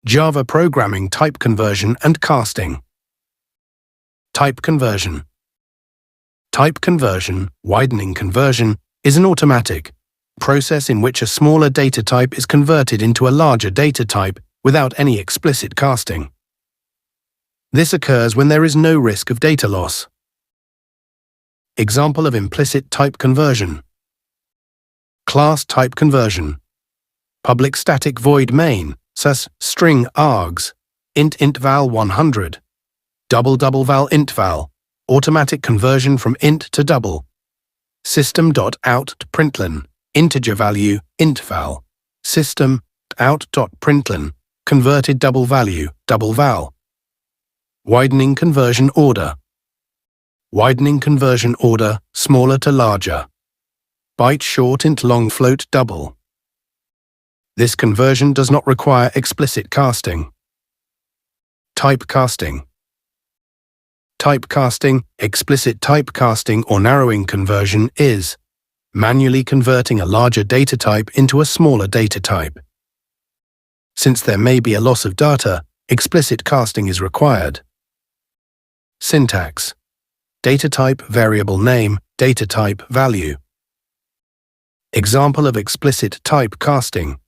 Java programming type conversion and casting. Type conversion. Type conversion, widening conversion, is an automatic process in which a smaller data type is converted into a larger data type without any explicit casting. This occurs when there is no risk of data loss. Example of implicit type conversion. Class type conversion. Public static void main, sus string args, int val 100, double val int val, automatic conversion from int to double. System.out.println, integer value int val, system.out.println, converted double value double val. Widening conversion order. Widening conversion order, smaller to larger. Byte short int long float double. This conversion does not require explicit casting. Typecasting. Typecasting, explicit typecasting or narrowing conversion is manually converting a larger data type into a smaller data type. Since there may be a loss of data, explicit casting is required. Syntax. Data type variable name, data type value. Example of explicit typecasting.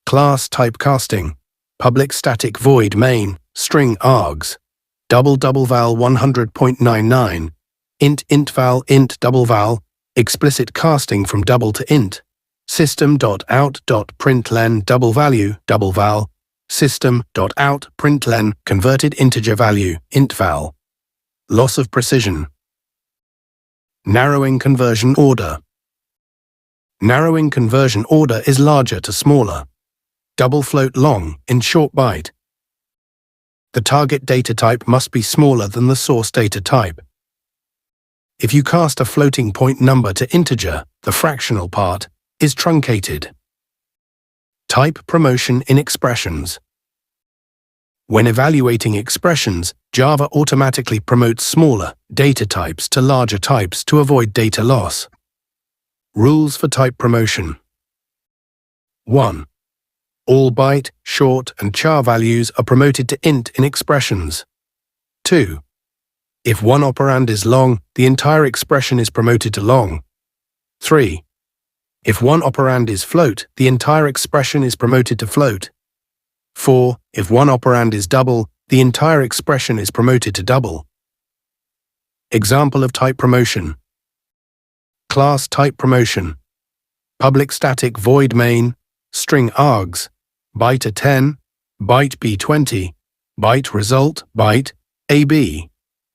Class typecasting. Public static void main, string args, double val 100.99, int val int double val, explicit casting from double to int, system.out.println double value double val, system.out.println converted integer value int val. Loss of precision. Narrowing conversion order. Narrowing conversion order is larger to smaller. Double float long in short byte. The target data type must be smaller than the source data type. If you cast a floating point number to integer, the fractional part is truncated. Type promotion in expressions. When evaluating expressions, Java automatically promotes smaller data types to larger types to avoid data loss. Rules for type promotion. 1. All byte, short, and char values are promoted to int in expressions. 2. If one operand is long, the entire expression is promoted to long. 3. If one operand is float, the entire expression is promoted to float. 4. If one operand is double, the entire expression is promoted to double. Example of type promotion. Class type promotion. Public static void main, string args, byte A10, byte B20, byte result, byte, AB.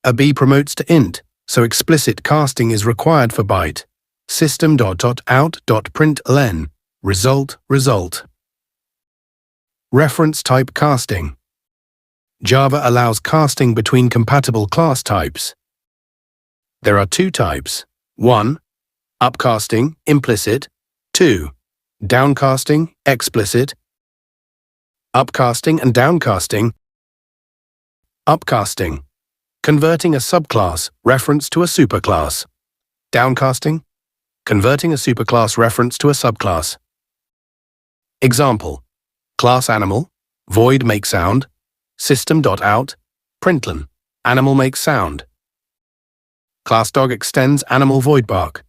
A B promotes to int, so explicit casting is required for byte. System.out.println, result, result. Reference type casting. Java allows casting between compatible class types. There are two types. 1. Upcasting, implicit. 2. Downcasting, explicit. Upcasting and downcasting. Upcasting. Converting a subclass reference to a superclass. Downcasting. Converting a superclass reference to a subclass. Example. Class animal, void make sound, system.out, println, animal makes sound. Class dog extends animal void bark.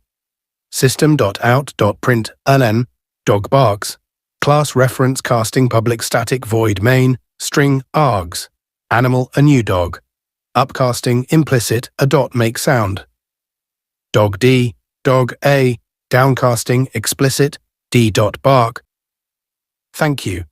System.out.println, dog barks. Class reference casting public static void main, string args, animal a new dog. Upcasting implicit a dot make sound. Dog D, dog A, downcasting explicit D dot bark. Thank you.